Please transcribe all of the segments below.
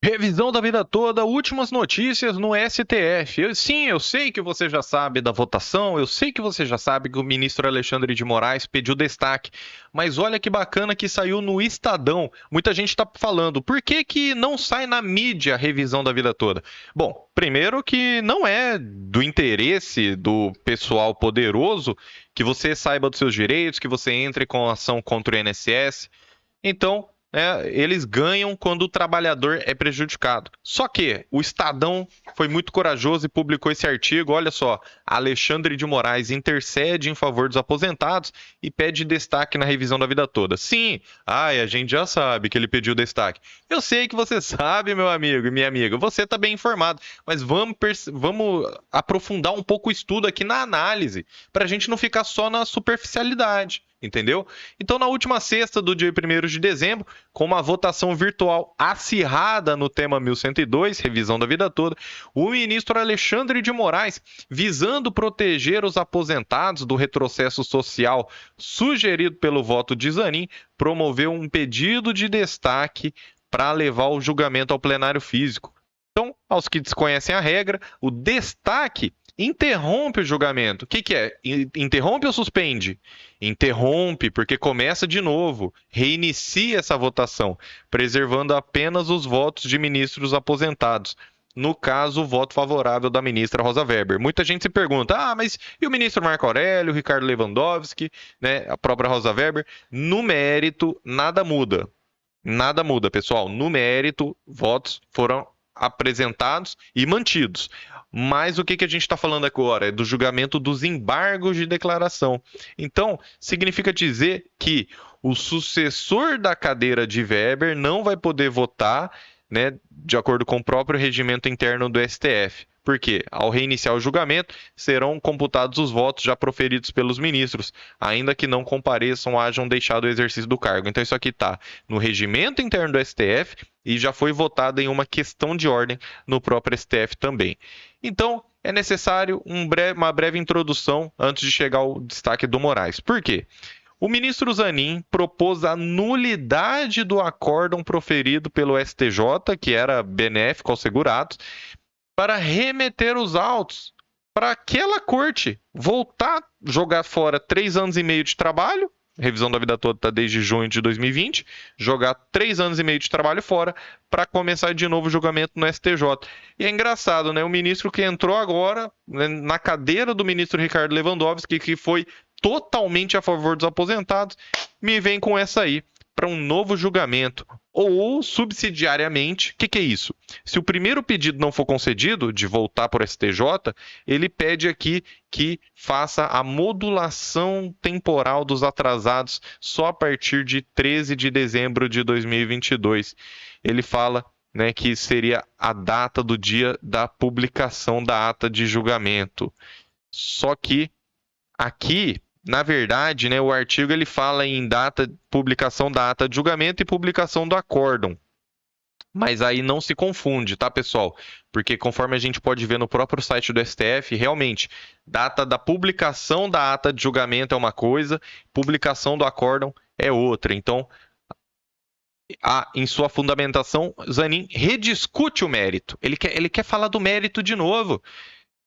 Revisão da vida toda, últimas notícias no STF. Sim, eu sei que você já sabe da votação, eu sei que você já sabe que o ministro Alexandre de Moraes pediu destaque, mas olha que bacana que saiu no Estadão. Muita gente está falando, por que que não sai na mídia a revisão da vida toda? Bom, primeiro que não é do interesse do pessoal poderoso que você saiba dos seus direitos, que você entre com ação contra o INSS. Então, eles ganham quando o trabalhador é prejudicado. Só que o Estadão foi muito corajoso e publicou esse artigo. Olha só, Alexandre de Moraes intercede em favor dos aposentados e pede destaque na revisão da vida toda. Sim, a gente já sabe que ele pediu destaque. Eu sei que você sabe, meu amigo e minha amiga, você está bem informado, mas vamos aprofundar um pouco o estudo aqui na análise, para a gente não ficar só na superficialidade. Entendeu? Então, na última sexta do dia 1º de dezembro, com uma votação virtual acirrada no tema 1102, revisão da vida toda, o ministro Alexandre de Moraes, visando proteger os aposentados do retrocesso social sugerido pelo voto de Zanin, promoveu um pedido de destaque para levar o julgamento ao plenário físico. Então, aos que desconhecem a regra, o destaque interrompe o julgamento. O que é? Interrompe ou suspende? Interrompe, porque começa de novo, reinicia essa votação, preservando apenas os votos de ministros aposentados. No caso, o voto favorável da ministra Rosa Weber. Muita gente se pergunta, mas e o ministro Marco Aurélio, o Ricardo Lewandowski, né, a própria Rosa Weber? No mérito, nada muda. Nada muda, pessoal. No mérito, votos foram apresentados e mantidos. Mas o que a gente está falando agora? É do julgamento dos embargos de declaração. Então, significa dizer que o sucessor da cadeira de Weber não vai poder votar, né, de acordo com o próprio regimento interno do STF. Porque, ao reiniciar o julgamento, serão computados os votos já proferidos pelos ministros, ainda que não compareçam ou hajam deixado o exercício do cargo. Então, isso aqui está no regimento interno do STF e já foi votado em uma questão de ordem no próprio STF também. Então, é necessário uma breve introdução antes de chegar ao destaque do Moraes. Por quê? O ministro Zanin propôs a nulidade do acórdão proferido pelo STJ, que era benéfico aos segurados, para remeter os autos para aquela corte voltar a jogar fora 3 anos e meio de trabalho. Revisão da vida toda está desde junho de 2020, jogar 3 anos e meio de trabalho fora para começar de novo o julgamento no STJ. E é engraçado, né? O ministro que entrou agora, né, na cadeira do ministro Ricardo Lewandowski, que foi totalmente a favor dos aposentados, me vem com essa aí, para um novo julgamento. Ou, subsidiariamente, o que é isso? Se o primeiro pedido não for concedido, de voltar para o STJ, ele pede aqui que faça a modulação temporal dos atrasados só a partir de 13 de dezembro de 2022. Ele fala, né, que seria a data do dia da publicação da ata de julgamento. Só que aqui, na verdade, né, o artigo ele fala em publicação da ata de julgamento e publicação do acórdão. Mas aí não se confunde, tá, pessoal? Porque conforme a gente pode ver no próprio site do STF, realmente, data da publicação da ata de julgamento é uma coisa, publicação do acórdão é outra. Então, em sua fundamentação, Zanin rediscute o mérito. Ele quer falar do mérito de novo.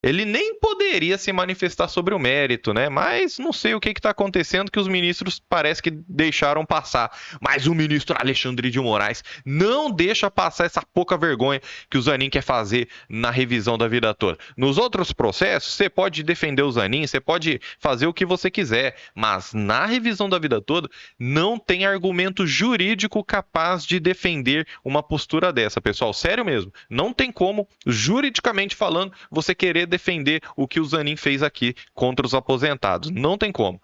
Ele nem poderia se manifestar sobre o mérito, né? Mas não sei o que está acontecendo que os ministros parece que deixaram passar. Mas o ministro Alexandre de Moraes não deixa passar essa pouca vergonha que o Zanin quer fazer na revisão da vida toda. Nos outros processos, você pode defender o Zanin, você pode fazer o que você quiser, mas na revisão da vida toda não tem argumento jurídico capaz de defender uma postura dessa, pessoal. Sério mesmo. Não tem como, juridicamente falando, você querer defender o que o Zanin fez aqui contra os aposentados. Não tem como.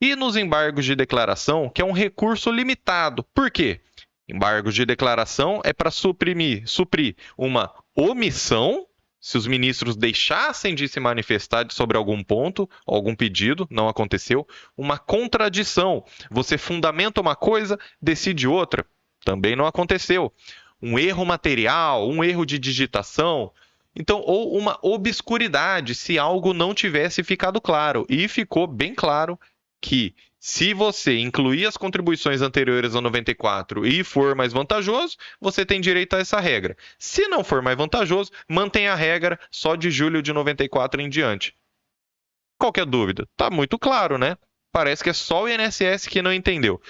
E nos embargos de declaração, que é um recurso limitado. Por quê? Embargos de declaração é para suprir uma omissão, se os ministros deixassem de se manifestar sobre algum ponto, algum pedido, não aconteceu. Uma contradição, você fundamenta uma coisa, decide outra, também não aconteceu. Um erro material, um erro de digitação, então, ou uma obscuridade, se algo não tivesse ficado claro. E ficou bem claro que, Se você incluir as contribuições anteriores a 94 e for mais vantajoso, você tem direito a essa regra. Se não for mais vantajoso, mantém a regra só de julho de 94 em diante. Qualquer dúvida? Tá muito claro, né? Parece que é só o INSS que não entendeu.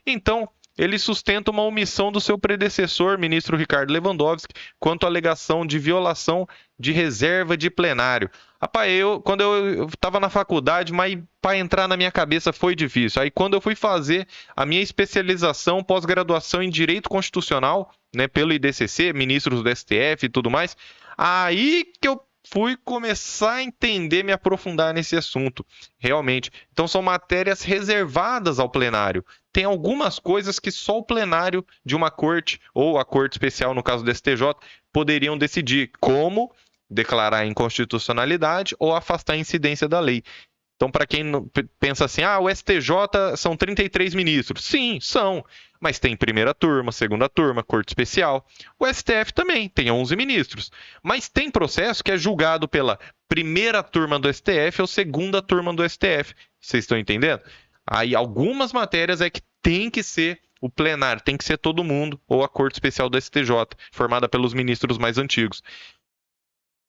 Então, ele sustenta uma omissão do seu predecessor, ministro Ricardo Lewandowski, quanto à alegação de violação de reserva de plenário. Rapaz, quando eu estava na faculdade, mas para entrar na minha cabeça foi difícil. Aí quando eu fui fazer a minha especialização, pós-graduação em Direito Constitucional, né, pelo IDCC, ministros do STF e tudo mais, aí que eu fui começar a entender, me aprofundar nesse assunto, realmente. Então são matérias reservadas ao plenário. Tem algumas coisas que só o plenário de uma corte, ou a corte especial, no caso do STJ, poderiam decidir, como declarar a inconstitucionalidade ou afastar a incidência da lei. Então, para quem pensa assim, o STJ são 33 ministros. Sim, são. Mas tem primeira turma, segunda turma, corte especial. O STF também tem 11 ministros. Mas tem processo que é julgado pela primeira turma do STF ou segunda turma do STF. Vocês estão entendendo? Aí algumas matérias é que tem que ser o plenário, tem que ser todo mundo, ou a corte especial do STJ, formada pelos ministros mais antigos.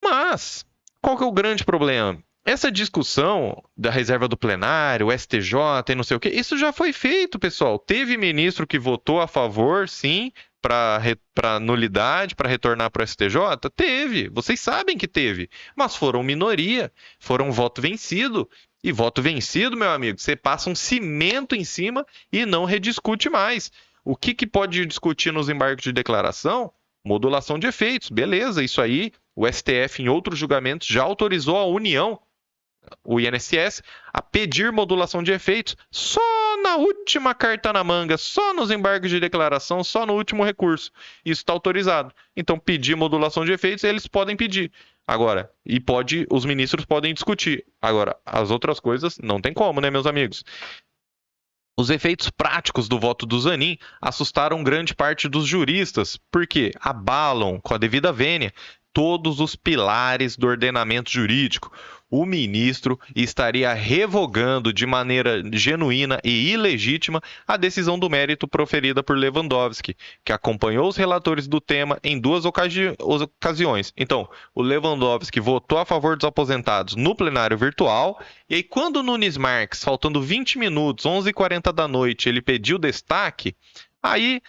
Mas, qual que é o grande problema? Essa discussão da reserva do plenário, o STJ e não sei o quê, isso já foi feito, pessoal. Teve ministro que votou a favor, sim, para nulidade, para retornar para o STJ? Teve, vocês sabem que teve. Mas foram minoria, foram voto vencido. E voto vencido, meu amigo, você passa um cimento em cima e não rediscute mais. O que pode discutir nos embargos de declaração? Modulação de efeitos, beleza, isso aí o STF em outros julgamentos já autorizou a União, o INSS, a pedir modulação de efeitos só na última carta na manga, só nos embargos de declaração, só no último recurso. Isso está autorizado. Então, pedir modulação de efeitos, eles podem pedir. Agora, os ministros podem discutir. Agora, as outras coisas não tem como, né, meus amigos? Os efeitos práticos do voto do Zanin assustaram grande parte dos juristas, porque abalam, com a devida vênia, todos os pilares do ordenamento jurídico. O ministro estaria revogando de maneira genuína e ilegítima a decisão do mérito proferida por Lewandowski, que acompanhou os relatores do tema em duas ocasiões. Então, o Lewandowski votou a favor dos aposentados no plenário virtual, e aí quando o Nunes Marques, faltando 20 minutos, 11h40 da noite, ele pediu destaque, aí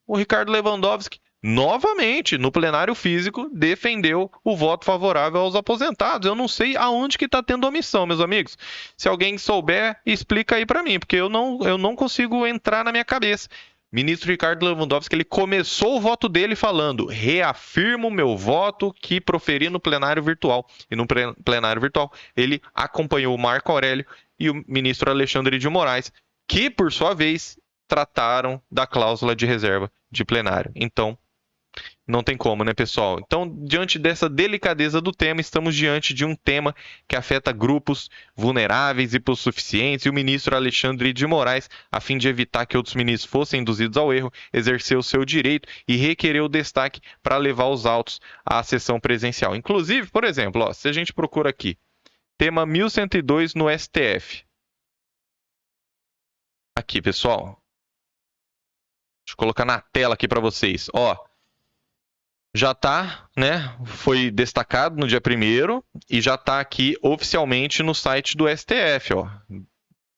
o Ricardo Lewandowski novamente, no plenário físico, defendeu o voto favorável aos aposentados. Eu não sei aonde que está tendo omissão, meus amigos. Se alguém souber, explica aí para mim, porque eu não consigo entrar na minha cabeça. Ministro Ricardo Lewandowski, ele começou o voto dele falando: reafirmo meu voto que proferi no plenário virtual. E no plenário virtual, ele acompanhou o Marco Aurélio e o ministro Alexandre de Moraes, que, por sua vez, trataram da cláusula de reserva de plenário. Então, não tem como, né, pessoal? Então, diante dessa delicadeza do tema, estamos diante de um tema que afeta grupos vulneráveis e hipossuficientes, e o ministro Alexandre de Moraes, a fim de evitar que outros ministros fossem induzidos ao erro, exerceu o seu direito e requereu destaque para levar os autos à sessão presencial. Inclusive, por exemplo, se a gente procura aqui, tema 1102 no STF. Aqui, pessoal. Deixa eu colocar na tela aqui para vocês. Já está, né? Foi destacado no dia 1º e já está aqui oficialmente no site do STF,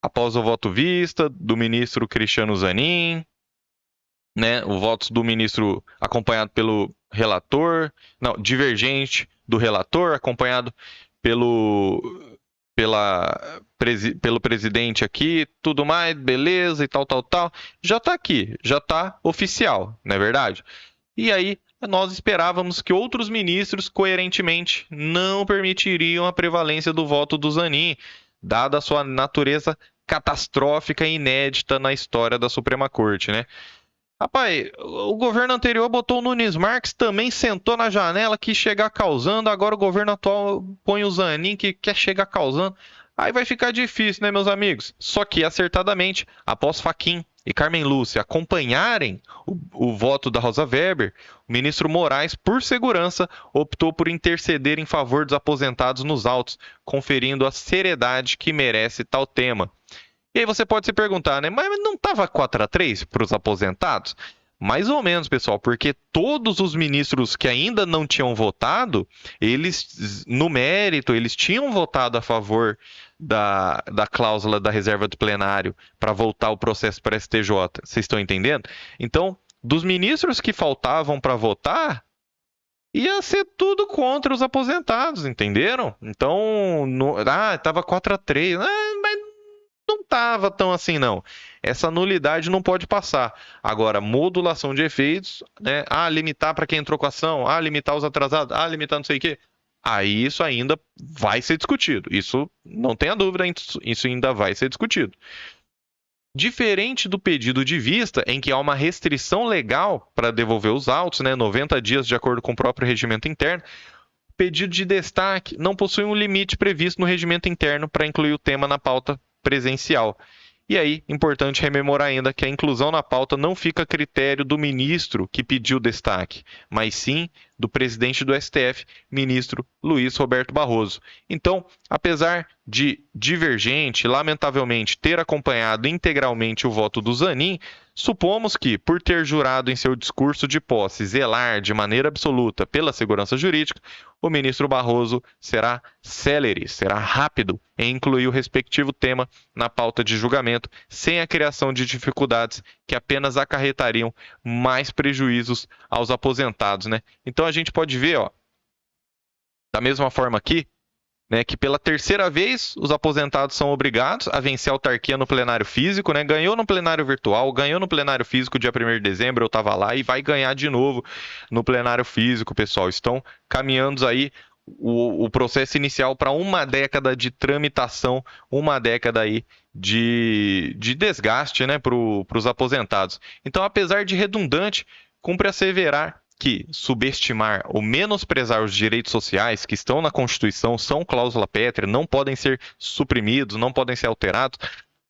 Após o voto vista do ministro Cristiano Zanin, né? O voto do ministro acompanhado pelo relator, divergente do relator, acompanhado pelo presidente aqui, tudo mais, beleza e tal. Já está aqui, já está oficial, não é verdade? E aí, nós esperávamos que outros ministros, coerentemente, não permitiriam a prevalência do voto do Zanin, dada a sua natureza catastrófica e inédita na história da Suprema Corte, né? Rapaz, o governo anterior botou o Nunes Marques, também sentou na janela, quis chegar causando, agora o governo atual põe o Zanin, que quer chegar causando. Aí vai ficar difícil, né, meus amigos? Só que, acertadamente, após Fachin e Carmen Lúcia acompanharem o voto da Rosa Weber, o ministro Moraes, por segurança, optou por interceder em favor dos aposentados nos autos, conferindo a seriedade que merece tal tema. E aí você pode se perguntar, né? Mas não estava 4-3 para os aposentados? Mais ou menos, pessoal, porque todos os ministros que ainda não tinham votado, eles, no mérito, eles tinham votado a favor da cláusula da reserva do plenário para voltar o processo para STJ. Vocês estão entendendo? Então, dos ministros que faltavam para votar, ia ser tudo contra os aposentados, entenderam? Então, estava 4-3, mas não estava tão assim, não. Essa nulidade não pode passar. Agora, modulação de efeitos, né? Limitar para quem entrou com a ação, limitar os atrasados, limitar não sei o quê. Aí isso ainda vai ser discutido. Isso não tenha dúvida, isso ainda vai ser discutido. Diferente do pedido de vista, em que há uma restrição legal para devolver os autos, né, 90 dias de acordo com o próprio regimento interno, o pedido de destaque não possui um limite previsto no regimento interno para incluir o tema na pauta presencial. E aí, importante rememorar ainda que a inclusão na pauta não fica a critério do ministro que pediu destaque, mas sim do presidente do STF, ministro Luiz Roberto Barroso. Então, apesar de divergente, lamentavelmente, ter acompanhado integralmente o voto do Zanin, supomos que, por ter jurado em seu discurso de posse zelar de maneira absoluta pela segurança jurídica, o ministro Barroso será célere, será rápido em incluir o respectivo tema na pauta de julgamento, sem a criação de dificuldades que apenas acarretariam mais prejuízos aos aposentados, né? Então a gente pode ver, ó, da mesma forma aqui, né, que pela terceira vez os aposentados são obrigados a vencer a autarquia no plenário físico, né? Ganhou no plenário virtual, ganhou no plenário físico dia 1º de dezembro, eu estava lá, e vai ganhar de novo no plenário físico, pessoal. Estão caminhando aí o processo inicial para uma década de tramitação, uma década aí de desgaste, né, para os aposentados. Então, apesar de redundante, cumpre asseverar que subestimar ou menosprezar os direitos sociais que estão na Constituição são cláusula pétrea, não podem ser suprimidos, não podem ser alterados,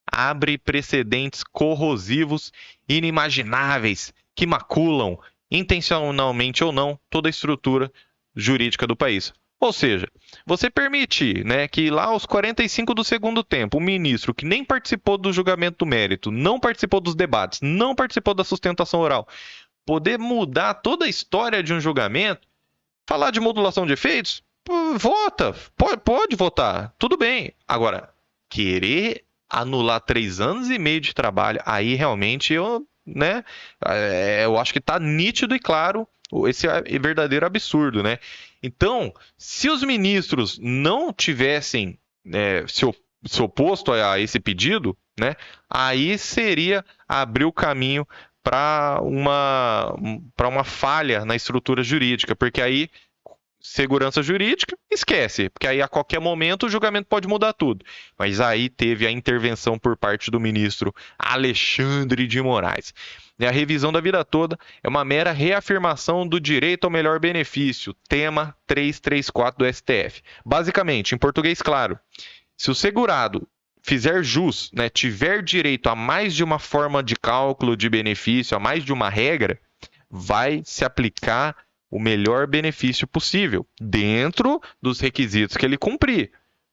abre precedentes corrosivos, inimagináveis, que maculam, intencionalmente ou não, toda a estrutura jurídica do país. Ou seja, você permite, né, que lá aos 45 do segundo tempo, o ministro que nem participou do julgamento do mérito, não participou dos debates, não participou da sustentação oral, poder mudar toda a história de um julgamento, falar de modulação de efeitos, vota, pode votar, tudo bem. Agora, querer anular 3 anos e meio de trabalho, aí realmente eu acho que está nítido e claro esse verdadeiro absurdo, né? Então, se os ministros não tivessem se oposto a esse pedido, né, aí seria abrir o caminho para uma falha na estrutura jurídica, porque aí segurança jurídica, esquece, porque aí a qualquer momento o julgamento pode mudar tudo. Mas aí teve a intervenção por parte do ministro Alexandre de Moraes. E a revisão da vida toda é uma mera reafirmação do direito ao melhor benefício, tema 334 do STF. Basicamente, em português claro, se o segurado fizer jus, né, tiver direito a mais de uma forma de cálculo de benefício, a mais de uma regra, vai se aplicar o melhor benefício possível, dentro dos requisitos que ele cumprir.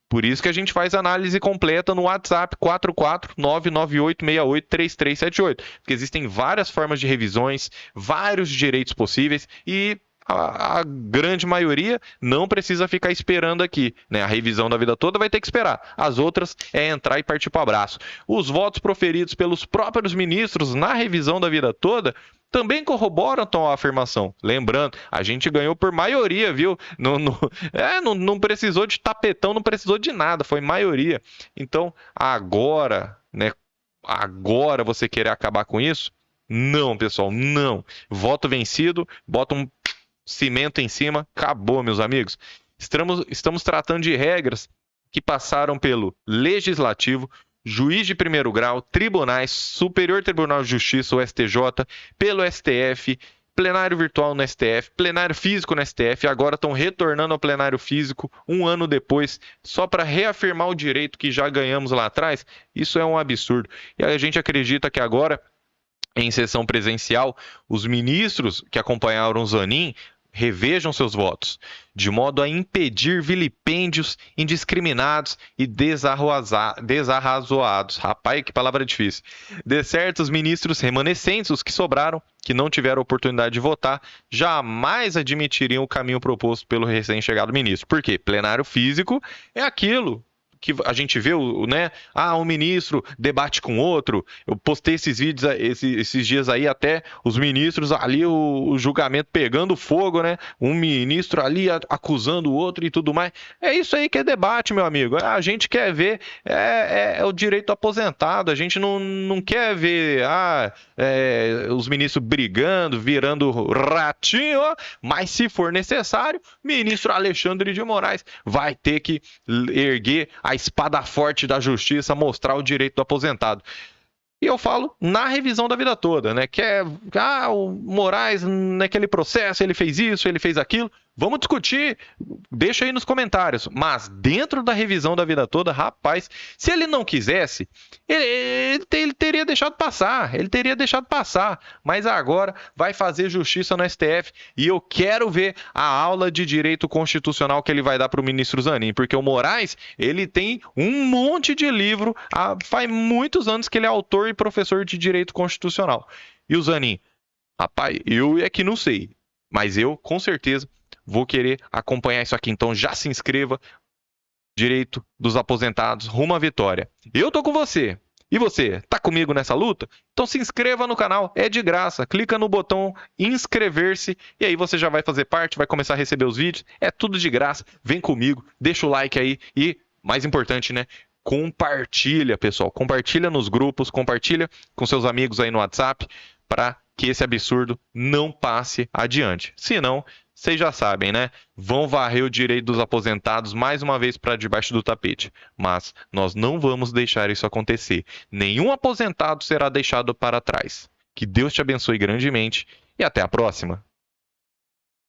Por isso que a gente faz análise completa no WhatsApp 44998683378, porque existem várias formas de revisões, vários direitos possíveis e a grande maioria não precisa ficar esperando aqui, né? A revisão da vida toda vai ter que esperar. As outras é entrar e partir para o abraço. Os votos proferidos pelos próprios ministros na revisão da vida toda também corroboram a afirmação. Lembrando, a gente ganhou por maioria, viu? Não precisou de tapetão, não precisou de nada, foi maioria. Então, agora, né? Agora você querer acabar com isso? Não, pessoal, não. Voto vencido, bota um cimento em cima, acabou, meus amigos. Estamos tratando de regras que passaram pelo Legislativo, Juiz de Primeiro Grau, Tribunais, Superior Tribunal de Justiça, o STJ, pelo STF, plenário virtual no STF, plenário físico no STF, agora estão retornando ao plenário físico 1 ano depois, só para reafirmar o direito que já ganhamos lá atrás. Isso é um absurdo. E a gente acredita que agora, em sessão presencial, os ministros que acompanharam o Zanin revejam seus votos, de modo a impedir vilipêndios indiscriminados e desarrazoados. Rapaz, que palavra difícil. De certos ministros remanescentes, os que sobraram, que não tiveram oportunidade de votar, jamais admitiriam o caminho proposto pelo recém-chegado ministro. Por quê? Plenário físico é aquilo que a gente vê, né? Um ministro debate com outro. Eu postei esses vídeos, esses dias aí, até os ministros ali, o julgamento pegando fogo, né? Um ministro ali acusando o outro e tudo mais. É isso aí que é debate, meu amigo. A gente quer ver o direito do aposentado. A gente não quer ver os ministros brigando, virando ratinho, mas se for necessário, ministro Alexandre de Moraes vai ter que erguer a espada forte da justiça, mostrar o direito do aposentado. E eu falo na revisão da vida toda, né? Que o Moraes, naquele processo, ele fez isso, ele fez aquilo. Vamos discutir, deixa aí nos comentários. Mas dentro da revisão da vida toda, rapaz, se ele não quisesse, ele teria deixado passar. Ele teria deixado passar. Mas agora vai fazer justiça no STF. E eu quero ver a aula de direito constitucional que ele vai dar para o ministro Zanin. Porque o Moraes, ele tem um monte de livro. Faz muitos anos que ele é autor e professor de direito constitucional. E o Zanin? Rapaz, eu é que não sei. Mas eu, com certeza, vou querer acompanhar isso aqui. Então já se inscreva. Direito dos aposentados rumo à vitória. Eu tô com você. E você, tá comigo nessa luta? Então se inscreva no canal, é de graça. Clica no botão inscrever-se e aí você já vai fazer parte, vai começar a receber os vídeos. É tudo de graça. Vem comigo, deixa o like aí e, mais importante, né? Compartilha, pessoal. Compartilha nos grupos, compartilha com seus amigos aí no WhatsApp para que esse absurdo não passe adiante. Senão, vocês já sabem, né? Vão varrer o direito dos aposentados mais uma vez para debaixo do tapete. Mas nós não vamos deixar isso acontecer. Nenhum aposentado será deixado para trás. Que Deus te abençoe grandemente e até a próxima.